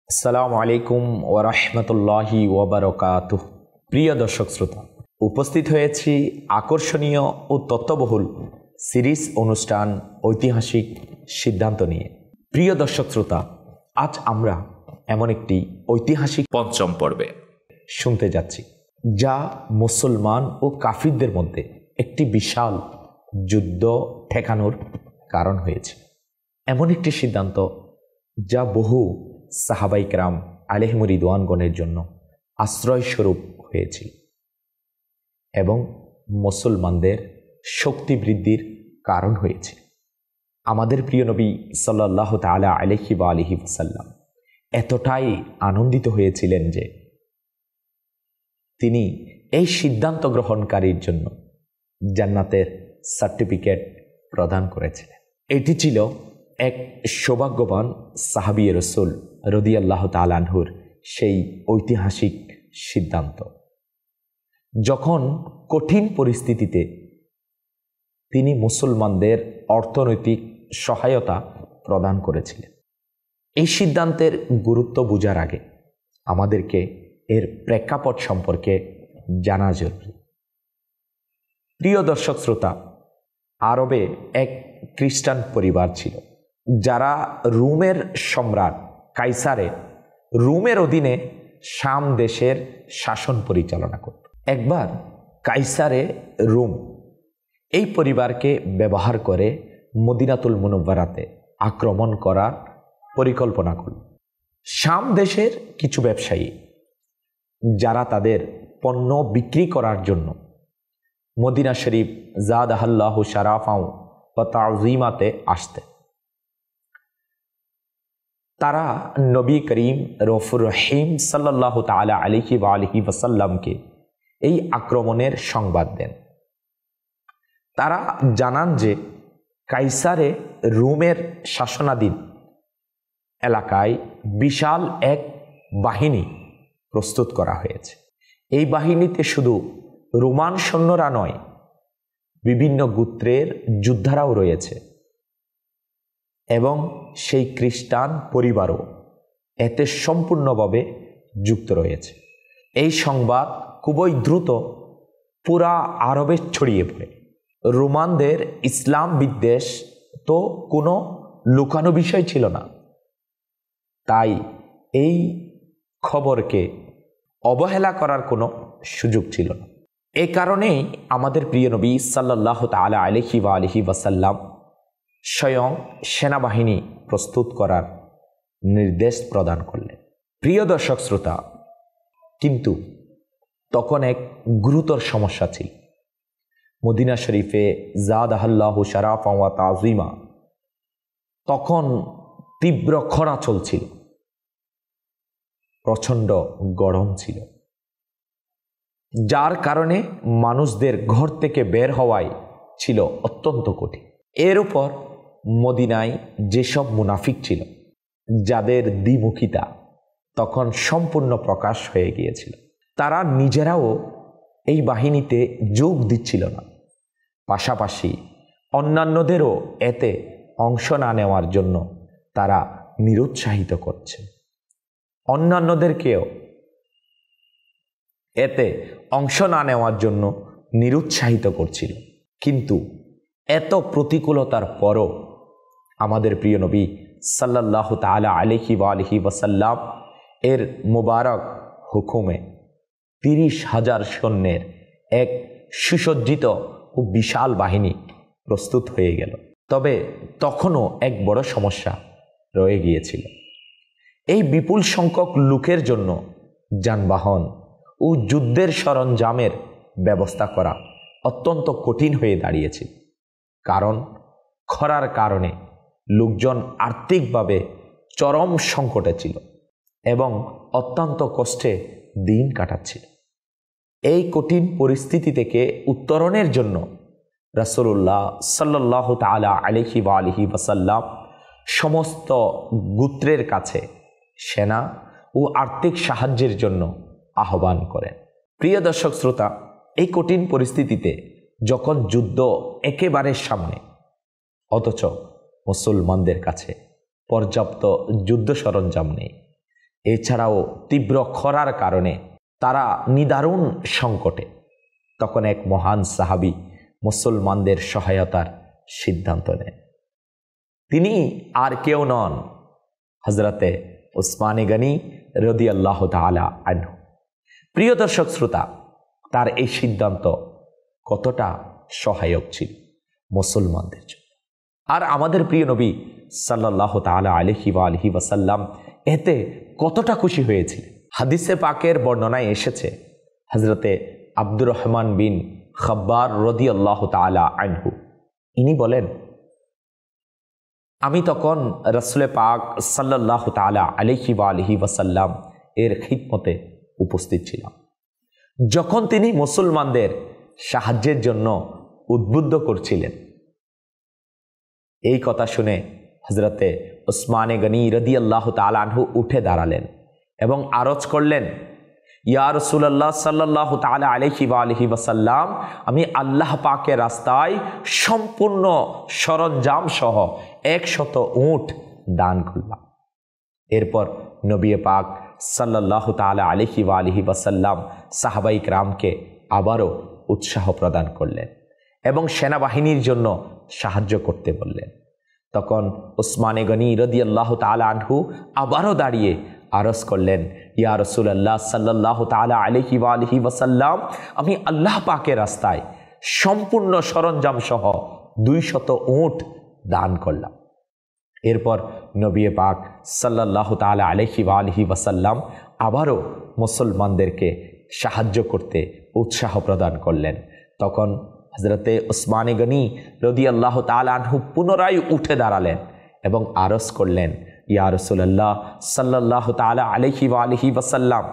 আসসালামু আলাইকুম ওয়া রাহমাতুল্লাহি ওয়া বারাকাতুহু। প্রিয় দর্শক শ্রোতা, উপস্থিত হয়েছি আকর্ষণীয় ও তথ্যবহুল সিরিজ অনুষ্ঠান ঐতিহাসিক সিদ্ধান্ত নিয়ে। প্রিয় দর্শক শ্রোতা, আজ আমরা এমন একটি ঐতিহাসিক পঞ্চম পর্বে শুনতে যাচ্ছি, যা মুসলমান ও কাফিরদের মধ্যে একটি বিশাল যুদ্ধ ঠেকানোর কারণ হয়েছে। এমন একটি সিদ্ধান্ত যা বহু সাহাবাই কেরাম আলাইহিম রিদওয়ানগণের জন্য আশ্রয়স্বরূপ হয়েছিল এবং মুসলমানদের শক্তি বৃদ্ধির কারণ হয়েছে। আমাদের প্রিয় নবী সাল্লাল্লাহু তাআলা আলাইহি ওয়া আলিহি ওয়াসাল্লাম এতটাই আনন্দিত হয়েছিলেন যে তিনি এই সিদ্ধান্ত গ্রহণকারীর জন্য জান্নাতের সার্টিফিকেট প্রদান করেছিলেন। এটি ছিল এক সৌভাগ্যবান সাহাবী রাসূল রাদিয়াল্লাহু তাআলা আনহুর সেই ঐতিহাসিক সিদ্ধান্ত, যখন কঠিন পরিস্থিতিতে তিনি মুসলমানদের অর্থনৈতিক সহায়তা প্রদান করেছিলেন। এই সিদ্ধান্তের গুরুত্ব বোঝার আগে আমাদেরকে এর প্রেক্ষাপট সম্পর্কে জানা জরুরি। প্রিয় দর্শক শ্রোতা, আরবে এক খ্রিস্টান পরিবার ছিল, যারা রোমের সম্রাট কাইসারে রোমের অধীনে শাম দেশের শাসন পরিচালনা করত। একবার কাইসারে রোম এই পরিবারকে ব্যবহার করে মদিনাতুল মুনাওয়ারাতে আক্রমণ করার পরিকল্পনা করল। শাম দেশের কিছু ব্যবসায়ী, যারা তাদের পণ্য বিক্রি করার জন্য মদিনা শরীফ জাদাহাল্লাহু শারাফাও ওয়া তাযীমাতে আসতেন, তারা নবী করিম রউফুর রহিম সাল্লাল্লাহু তাআলা আলাইহি ওয়া আলিহি ওয়াসাল্লামকে এই আক্রমণের সংবাদ দেন। তারা জানান যে কাইসারে রোমের শাসনাধীন এলাকায় বিশাল এক বাহিনী প্রস্তুত করা হয়েছে। এই বাহিনীতে শুধু রোমান সৈন্যরা নয়, বিভিন্ন গোত্রের যোদ্ধারাও রয়েছে এবং সেই খ্রিস্টান পরিবারও এতে সম্পূর্ণভাবে যুক্ত রয়েছে। এই সংবাদ খুবই দ্রুত পুরা আরবে ছড়িয়ে পড়ে। রোমানদের ইসলাম বিদ্বেষ তো কোনো লুকানো বিষয় ছিল না, তাই এই খবরকে অবহেলা করার কোনো সুযোগ ছিল না। এই কারণেই আমাদের প্রিয় নবী সাল্লাল্লাহু তাআলা আলাইহি ওয়া আলিহি ওয়াসাল্লাম স্বয়ং সেনাবাহিনী প্রস্তুত করার নির্দেশ প্রদান করলেন। প্রিয় দর্শক শ্রোতা, কিন্তু তখন এক গুরুতর সমস্যা ছিল। মদিনা শরীফে জাদাহাল্লাহু শারাফা ওয়া তাযীমা তখন তীব্র খরা চলছিল, প্রচণ্ড গরম ছিল, যার কারণে মানুষদের ঘর থেকে বের হওয়াই ছিল অত্যন্ত কঠিন। এর উপর মদিনায় যেসব মুনাফিক ছিল, যাদের দ্বিমুখিতা তখন সম্পূর্ণ প্রকাশ হয়ে গিয়েছিল, তারা নিজেরাও এই বাহিনীতে যোগ দিচ্ছিল না, পাশাপাশি অন্যান্যদেরও এতে অংশ না নেওয়ার জন্য তারা নিরুৎসাহিত করছে। অন্যান্যদেরকেও এতে অংশ না নেওয়ার জন্য নিরুৎসাহিত করছিল। কিন্তু এত প্রতিকূলতার পরও আমাদের প্রিয় নবী সাল্লাল্লাহু তাআলা আলাইহি ওয়া আলিহি ওয়াসাল্লাম এর মোবারক হুকুমে 30,000 সৈন্যের এক সুসজ্জিত ও বিশাল বাহিনী প্রস্তুত হয়ে গেল। তবে তখনও এক বড় সমস্যা রয়ে গিয়েছিল। এই বিপুল সংখ্যক লোকের জন্য যানবাহন ও যুদ্ধের সরঞ্জামের ব্যবস্থা করা অত্যন্ত কঠিন হয়ে দাঁড়িয়েছিল, কারণ খরার কারণে লোকজন আর্থিকভাবে চরম সংকটে ছিল এবং অত্যন্ত কষ্টে দিন কাটাচ্ছিল। এই কঠিন পরিস্থিতি থেকে উত্তরণের জন্য রাসূলুল্লাহ সাল্লাল্লাহু তাআলা আলাইহি ওয়া আলিহি ওয়াসাল্লাম সমস্ত গোত্রের কাছে সেনা ও আর্থিক সাহায্যের জন্য আহ্বান করেন। প্রিয় দর্শক শ্রোতা, এই কঠিন পরিস্থিতিতে যখন যুদ্ধ একেবারে সামনে, অথচ মুসলমানদের কাছে পর্যাপ্ত যুদ্ধ সরঞ্জাম নেই এছাড়াও তীব্র খরার কারণে তারা নিদারুণ সংকটে। তখন এক মহান সাহাবী মুসলমানদের সহায়তার সিদ্ধান্ত নেন। তিনি আর কেউ নন, হযরতে উসমানে গনি রাদিয়াল্লাহু তাআলা আনহু। প্রিয় দর্শক শ্রোতা, তার এই সিদ্ধান্ত কতটা সহায়ক ছিল মুসলমানদের জন্য। আর আমাদের প্রিয় নবী সাল্লাল্লাহু তাআলা আলাইহি ওয়া আলিহি ওয়াসাল্লাম এতে কতটা খুশি হয়েছিলেন। হাদিসে পাকের বর্ণনায় এসেছে, হযরতে আব্দুর রহমান বিন খাব্বার রাদিয়াল্লাহু তাআলা আনহু ইনি বলেন, আমি তখন রাসূল পাক সাল্লাল্লাহু তাআলা আলাইহি ওয়া আলিহি ওয়াসাল্লাম এর খিদমতে উপস্থিত ছিলাম, যখন তিনি মুসলমানদের সাহায্যের জন্য উদ্বুদ্ধ করছিলেন। এই কথা শুনে হযরতে উসমানে গনি রাদিয়াল্লাহু তাআলা আনহু উঠে দাঁড়ালেন এবং আরজ করলেন, ইয়া রাসূলুল্লাহ সাল্লাল্লাহু তাআলা আলাইহি ওয়া আলিহি ওয়াসাল্লাম, আমি আল্লাহ পাকের রাস্তায় সম্পূর্ণ সরঞ্জাম সহ 100 উট দান করলাম। এরপর নবী পাক সাল্লাল্লাহু তাআলা আলাইহি ওয়া আলিহি ওয়াসাল্লাম সাহাবায়ে কেরামকে আবারও উৎসাহ প্রদান করলেন এবং সেনাবাহিনীর জন্য সাহায্য করতে বললেন। তখন উসমানে গনি রাদিয়াল্লাহু তাআলা আনহু আবারও দাঁড়িয়ে আরজ করলেন, ইয়া রাসূলুল্লাহ সাল্লাল্লাহু তাআলা আলাইহি ওয়া আলিহি ওয়াসাল্লাম, আমি আল্লাহ পাকের রাস্তায় সম্পূর্ণ সরঞ্জাম সহ 200 উট দান করলাম। এরপর নবী পাক সাল্লাল্লাহু তাআলা আলাইহি ওয়া আলিহি ওয়াসাল্লাম আবারও মুসলমানদেরকে সাহায্য করতে উৎসাহ প্রদান করলেন। তখন হযরতে উসমানে গনি রাদিয়াল্লাহু তাআলা আনহু পুনরায় উঠে দাঁড়ালেন এবং আরজ করলেন, ইয়া রাসূলুল্লাহ সাল্লাল্লাহু তাআলা আলাইহি ওয়া আলিহি ওয়াসাল্লাম,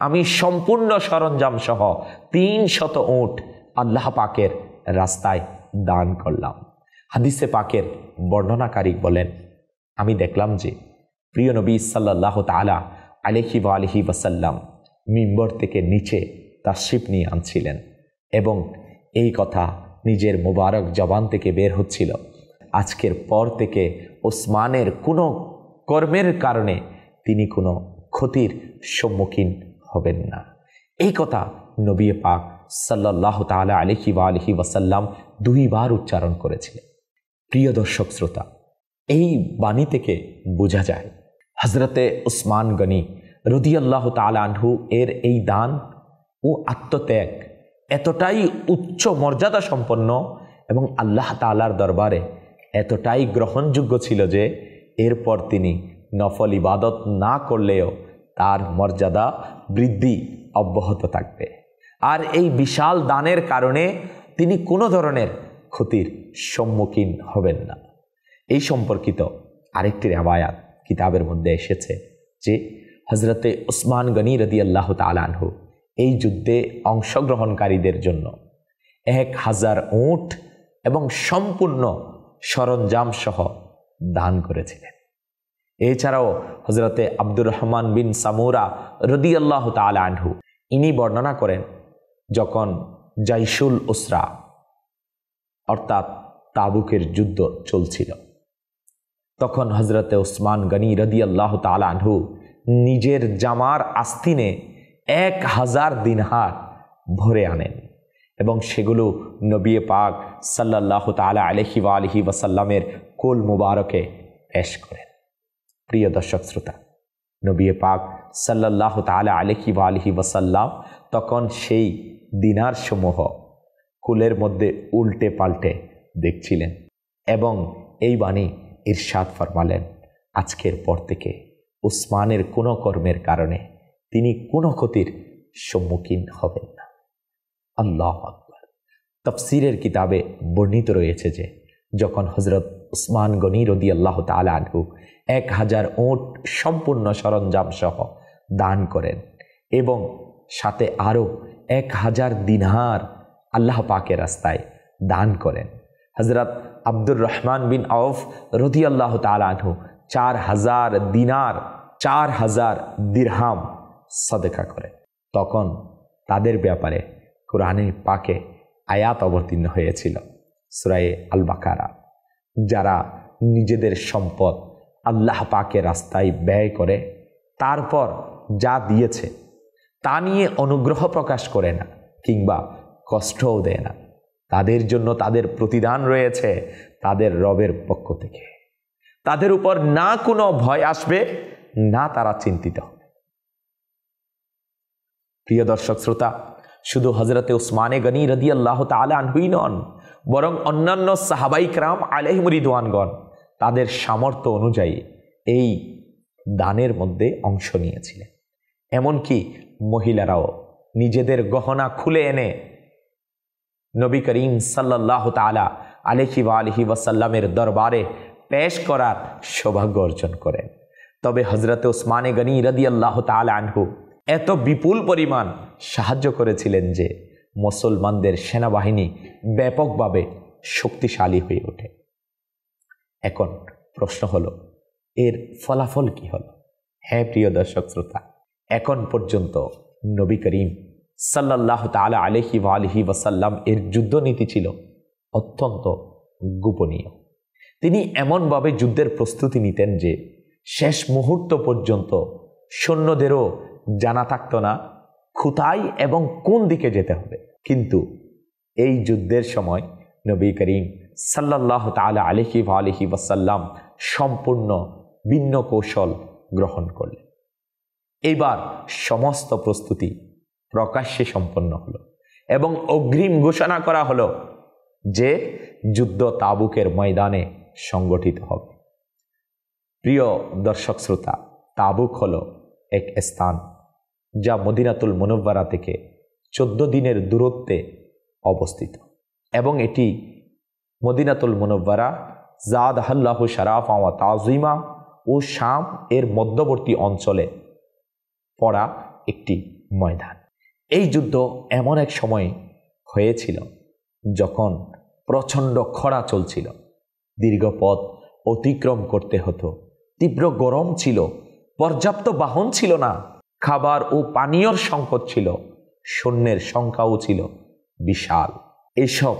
আমি সম্পূর্ণ সরঞ্জাম সহ 300 উট আল্লাহ পাকের রাস্তায় দান করলাম। হাদিসে পাকের বর্ণনাকারী বলেন, আমি দেখলাম যে প্রিয় নবী সাল্লাল্লাহু তাআলা আলাইহি ওয়া আলিহি ওয়াসাল্লাম মিম্বর থেকে নিচে তাশরিফ নিয়ে আনছিলেন এবং এই কথা নিজের মোবারক জবান থেকে বের হচ্ছিল, আজকের পর থেকে ওসমানের কোনো কর্মের কারণে তিনি কোনো ক্ষতির সম্মুখীন হবেন না। এই কথা নবী পাক সাল্লাল্লাহু তাআলা আলাইহি ওয়া আলিহি ওয়াসাল্লাম 2 বার উচ্চারণ করেছিলেন। প্রিয় দর্শক শ্রোতা, এই বাণী থেকে বোঝা যায় হযরতে উসমান গনি রাদিয়াল্লাহু তাআলা আনহু এর এই দান ও আত্মত্যাগ এতটাই উচ্চ মর্যাদা সম্পন্ন এবং আল্লাহ তাআলার দরবারে এতটাই গ্রহণযোগ্য ছিল যে এরপর তিনি নফল ইবাদত না করলেও তার মর্যাদা বৃদ্ধি অব্যাহত থাকবে। আর এই বিশাল দানের কারণে তিনি কোনো ধরনের ক্ষতির সম্মুখীন হবেন না। এই সম্পর্কিত আরেকটি রিওয়ায়াত কিতাবের মধ্যে এসেছে যে হযরতে উসমান গনি রাদিয়াল্লাহু তাআলা আনহু এই যুদ্ধে অংশগ্রহণকারীদের জন্য 1000 উট এবং সম্পূর্ণ সরঞ্জাম সহ দান করেছিলেন। এছাড়াও হযরতে আব্দুর রহমান বিন সামুরা রাদিয়াল্লাহু তাআলা আনহু ইনি বর্ণনা করেন, যখন জাইশুল উসরা অর্থাৎ তাবুকের যুদ্ধ চলছিল, তখন হযরতে উসমান গনি রাদিয়াল্লাহু তাআলা আনহু নিজের জামার আস্তিনে 1000 দিনার ভরে আনেন এবং সেগুলো নবী পাক সাল্লাল্লাহু তাআলা আলাইহি ওয়া আলিহি ওয়াসাল্লামের কোল মুবারকে পেশ করেন। প্রিয় দর্শক শ্রোতা, নবী পাক সাল্লাল্লাহু তাআলা আলাইহি ওয়া আলিহি ওয়াসাল্লাম তখন সেই দিনার সমূহ কুলের মধ্যে উল্টে পাল্টে দেখছিলেন এবং এই বাণী ইরশাদ ফরমালেন, আজকের পর থেকে উসমানের কোনো কর্মের কারণে তিনি কোনো ক্ষতির সম্মুখীন হবেন না। আল্লাহু আকবার। তাফসীরের কিতাবে বর্ণিত রয়েছে যে যখন হযরত উসমান গনি রাদিয়াল্লাহু তাআলা আনহু 1000 উট সম্পূর্ণ সরঞ্জাম সহ দান করেন এবং সাথে আরও 1000 দিনার আল্লাহ পাকের রাস্তায় দান করেন, হযরত আব্দুর রহমান বিন আউফ রাদিয়াল্লাহু তাআলা আনহু 4000 দিনার 4000 দিরহাম সাদকা করেন। তখন তাদের ব্যাপারে কোরআনে পাকে আয়াত অবতীর্ণ হয়েছিল সূরা আল বাকারা, যারা নিজেদের সম্পদ আল্লাহ পাকের রাস্তায় ব্যয় করে তারপর যা দিয়েছে তা নিয়ে অনুগ্রহ প্রকাশ করে না কিংবা কষ্টও দেয় না, তাদের জন্য তাদের প্রতিদান রয়েছে তাদের রবের পক্ষ থেকে। তাদের উপর না কোনো ভয় আসবে, না তারা চিন্তিত হবে। প্রিয় দর্শক শ্রোতা, শুধু হযরতে উসমানে গনি রাদিয়াল্লাহু তাআলা আনহুই নন, বরং অন্যান্য সাহাবাই کرام আলাইহিম রিদওয়ানগণ তাদের সামর্থ্য অনুযায়ী এই দানের মধ্যে অংশ নিয়েছিলেন। এমনকি মহিলারাও নিজেদের গহনা খুলে এনে নবী করিম সাল্লাল্লাহু তাআলা আলাইহি ওয়াসাল্লামের দরবারে পেশ করার সৌভাগ্য অর্জন করেন। তবে হযরতে উসমানে গনি রাদিয়াল্লাহু তাআলা আনহু এত বিপুল পরিমাণ সাহায্য করেছিলেন যে মুসলমানদের সেনাবাহিনী ব্যাপকভাবে শক্তিশালী হয়ে ওঠে। এখন প্রশ্ন হলো, এর ফলাফল কি হলো? হ্যাঁ প্রিয় দর্শক শ্রোতা, এখন পর্যন্ত নবী করিম সাল্লাল্লাহু তাআলা আলাইহি ওয়াসাল্লাম এর যুদ্ধনীতি ছিল অত্যন্ত গোপনীয়। তিনি এমনভাবে যুদ্ধের প্রস্তুতি নিতেন যে শেষ মুহূর্ত পর্যন্ত সৈন্যদেরও জানা থাকত না কোথায় এবং কোন দিকে যেতে হবে। কিন্তু এই যুদ্ধের সময় নবী করিম সাল্লাল্লাহু তাআলা আলাইহি ওয়াসাল্লাম সম্পূর্ণ ভিন্ন কৌশল গ্রহণ করলেন। এবার সমস্ত প্রস্তুতি প্রকাশ্যে সম্পন্ন হলো এবং অগ্রিম ঘোষণা করা হলো যে যুদ্ধ তাবুকের ময়দানে সংগঠিত হবে। প্রিয় দর্শক শ্রোতা, তাবুক হলো এক স্থান যা মদিনাতুল মুনাওয়ারা থেকে 14 দিনের দূরত্বে অবস্থিত এবং এটি মদিনাতুল মুনাওয়ারা, জাদাহাল্লাহু শারাফা ওয়া তাযীমা ও শাম এর মধ্যবর্তী অঞ্চলে পড়া একটি ময়দান। এই যুদ্ধ এমন এক সময় হয়েছিল যখন প্রচণ্ড খরা চলছিল, দীর্ঘ পথ অতিক্রম করতে হতো, তীব্র গরম ছিল, পর্যাপ্ত বাহন ছিল না, খাবার ও পানীয়র সংকট ছিল, সৈন্যের সংখ্যাও ছিল বিশাল। এইসব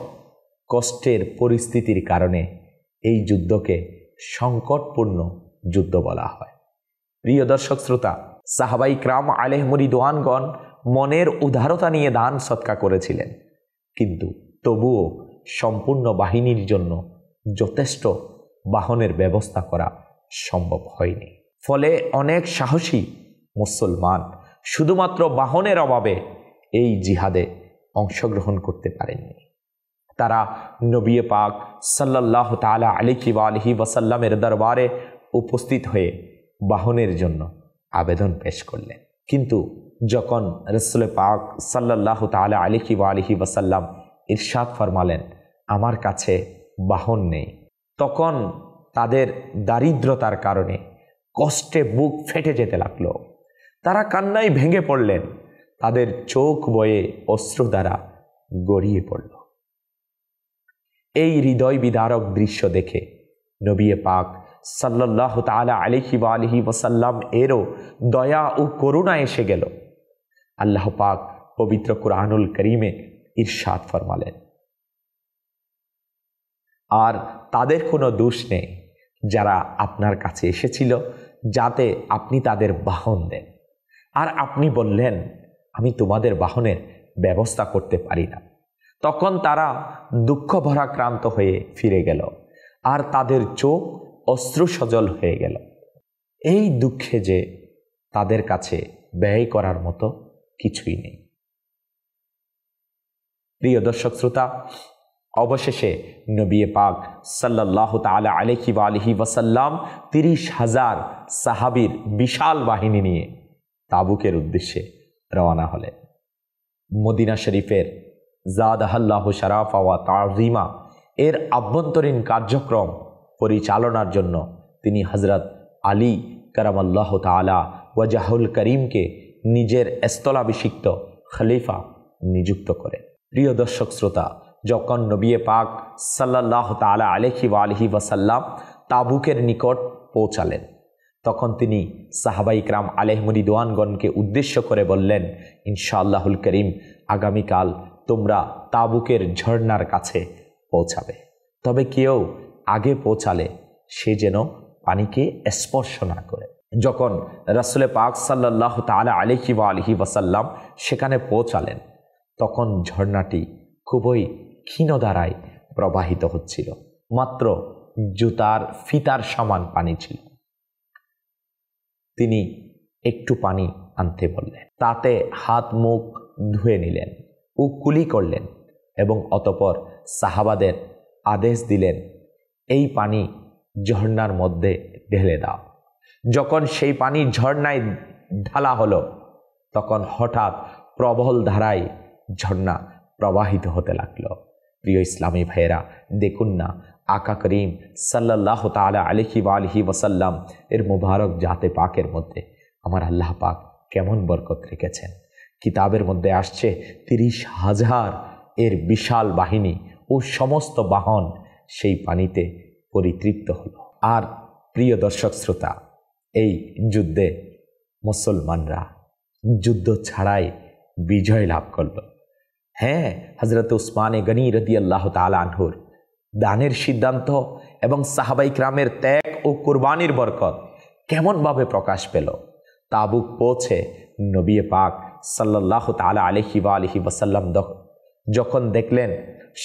কষ্টের পরিস্থিতির কারণে এই যুদ্ধকে সংকটপূর্ণ যুদ্ধ বলা হয়। প্রিয় দর্শক শ্রোতা, সাহাবাই کرام আলাইহিম রিদওয়ানগণ মনের উদারতা নিয়ে দান সদকা করেছিলেন, কিন্তু তবুও সম্পূর্ণ বাহিনীর জন্য যথেষ্ট বাহনের ব্যবস্থা করা সম্ভব হয়নি। ফলে অনেক সাহসী মুসলমান শুধুমাত্র বাহনের অভাবে এই জিহাদে অংশগ্রহণ করতে পারেননি। তারা নবী পাক সাল্লাল্লাহু তাআলা আলাইহি ওয়াসাল্লামের দরবারে উপস্থিত হয়ে বাহনের জন্য আবেদন পেশ করলেন। কিন্তু যখন রাসূল পাক সাল্লাল্লাহু তাআলা আলাইহি ওয়াসাল্লাম ইরশাদ ফরমালেন, আমার কাছে বাহন নেই, তখন তাদের দারিদ্রতার কারণে কষ্টে বুক ফেটে যেতে লাগলো। তারা কান্নায় ভেঙে পড়লেন, তাদের চোখ বয়ে অশ্রু দ্বারা গড়িয়ে পড়ল। এই হৃদয় বিদারক দৃশ্য দেখে নবী পাক সাল্লাল্লাহু তাআলা আলাইহি ওয়াসাল্লাম এরও দয়া ও করুণা এসে গেল। আল্লাহ পাক পবিত্র কুরআনুল কারীমে ইরশাদ ফরমালেন, আর তাদের কোনো দোষ নেই যারা আপনার কাছে এসেছিল যাতে আপনি তাদের বাহন দেন, আর আপনি বললেন আমি তোমাদের বাহনের ব্যবস্থা করতে পারি না। তখন তারা দুঃখ ভরাক্রান্ত হয়ে ফিরে গেল আর তাদের চোখ অশ্রু সজল হয়ে গেল। এই দুঃখে যে তাদের কাছে ব্যয় করার মতো কিছুই নেই। প্রিয় দর্শক শ্রোতা, অবশেষে নবী পাক সাল্লাল্লাহু তাআলা আলাইহি ওয়াসাল্লাম 30,000 সাহাবীর বিশাল বাহিনী নিয়ে তাবুকের উদ্দেশ্যে রওনা হলেন। মদিনা শরীফের জাদাহাল্লাহু শারাফা ওয়া তাযীমা এর আভ্যন্তরীণ কার্যক্রম পরিচালনার জন্য তিনি হযরত আলী কারামাল্লাহু তাআলা ওয়াজহুল করিমকে নিজের স্থলাভিষিক্ত খলিফা নিযুক্ত করেন। প্রিয় দর্শক শ্রোতা, যখন নবী পাক সাল্লাল্লাহু তাআলা আলাইহি ওয়াসাল্লাম তাবুকের নিকট পৌঁছালেন, তখন তিনি সাহাবাই کرام আলাইহিম রিদওয়ানগণকে উদ্দেশ্য করে বললেন, ইনশাআল্লাহুল করিম আগামীকাল তোমরা তাবুকের ঝর্ণার কাছে পৌঁছাবে, তবে কেউ আগে পৌঁছালে সে যেন পানিকে স্পর্শ না করে। যখন রাসূল পাক সাল্লাল্লাহু তাআলা আলাইহি ওয়া আলিহি ওয়াসাল্লাম সেখানে পৌঁছালেন, তখন ঝর্ণাটি খুবই ক্ষীণ ধারায় প্রবাহিত হচ্ছিল। মাত্র জুতার ফিতার সমান পানি ছিল। তিনি একটু পানি আনতে বললেন, তাতে হাত মুখ ধুয়ে নিলেন ও কুলি করলেন এবং অতঃপর সাহাবাদের আদেশ দিলেন, এই পানি ঝর্ণার মধ্যে ঢেলে দাও। যখন সেই পানি ঝর্ণায় ঢালা হলো, তখন হঠাৎ প্রবল ধারায় ঝর্ণা প্রবাহিত হতে লাগলো। প্রিয় ইসলামী ভাইয়েরা, দেখুন না, আকা করিম সাল্লাল্লাহু তাআলা আলাইহি ওয়া আলিহি ওয়াসাল্লাম এর মুবারক জাতে পাকের মধ্যে আমার আল্লাহ পাক কেমন বরকত রেখেছেন। কিতাবের মধ্যে আসছে 30,000 এর বিশাল বাহিনী ও সমস্ত বাহন সেই পানিতে পরিতৃপ্ত হলো। আর প্রিয় দর্শক শ্রোতা, এই যুদ্ধে মুসলমানরা যুদ্ধ ছাড়াই বিজয় লাভ করল। হ্যাঁ, হযরত উসমানে গনি রাদিয়াল্লাহু তাআলা আনহুর দানের সিদ্ধান্ত এবং সাহাবায়ে কিরামের ত্যাগ ও কুরবানির বরকত কেমনভাবে প্রকাশ পেল। তাবুক পৌঁছে নবী পাক সাল্লাল্লাহু তাআলা আলাইহি ওয়া আলিহি ওয়াসাল্লাম যখন দেখলেন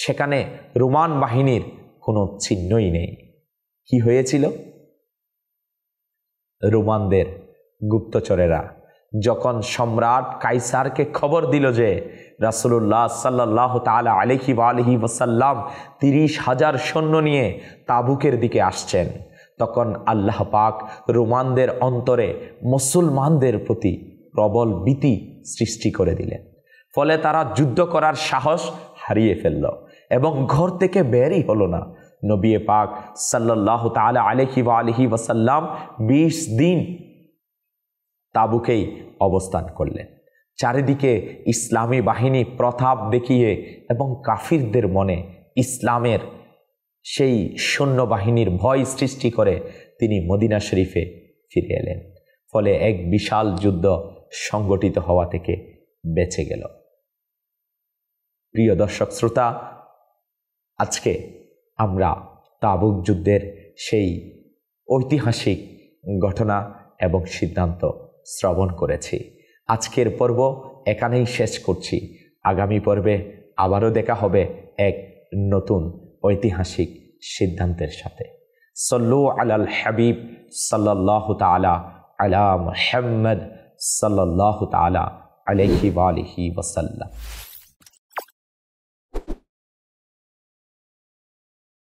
সেখানে রোমান বাহিনীর কোনো চিহ্নই নেই, কি হয়েছিল? রোমানদের গুপ্তচরেরা যখন সম্রাট কাইসারকে খবর দিল যে রাসূলুল্লাহ সাল্লাল্লাহু তাআলা আলাইহি ওয়া আলিহি ওয়াসাল্লাম 30,000 সৈন্য নিয়ে তাবুকের দিকে আসছেন, তখন আল্লাহ পাক রোমানদের অন্তরে মুসলমানদের প্রতি প্রবল ভীতি সৃষ্টি করে দিলেন। ফলে তারা যুদ্ধ করার সাহস হারিয়ে ফেলল এবং ঘর থেকে বেরই হলো না। নবী পাক সাল্লাল্লাহু তাআলা আলাইহি ওয়া আলিহি ওয়াসাল্লাম 20 দিন তাবুকেই অবস্থান করলেন। চারিদিকে ইসলামী বাহিনী প্রতাপ দেখিয়ে এবং কাফিরদের মনে ইসলামের সেই সৈন্যবাহিনীর ভয় সৃষ্টি করে তিনি মদিনা শরীফে ফিরে এলেন। ফলে এক বিশাল যুদ্ধ সংগঠিত হওয়া থেকে বেঁচে গেল। প্রিয় দর্শক শ্রোতা, আজকে আমরা তাবুক যুদ্ধের সেই ঐতিহাসিক ঘটনা এবং সিদ্ধান্ত শ্রবণ করেছি। আজকের পর্ব এখানেই শেষ করছি। আগামী পর্বে আবারও দেখা হবে এক নতুন ঐতিহাসিক সিদ্ধান্তের সাথে। সল্লু আলাল হাবিব সাল্লাল্লাহু তাআলা আলা মুহাম্মদ সাল্লাল্লাহু তাআলা আলাইহি ওয়া আলিহি ওয়াসাল্লাম।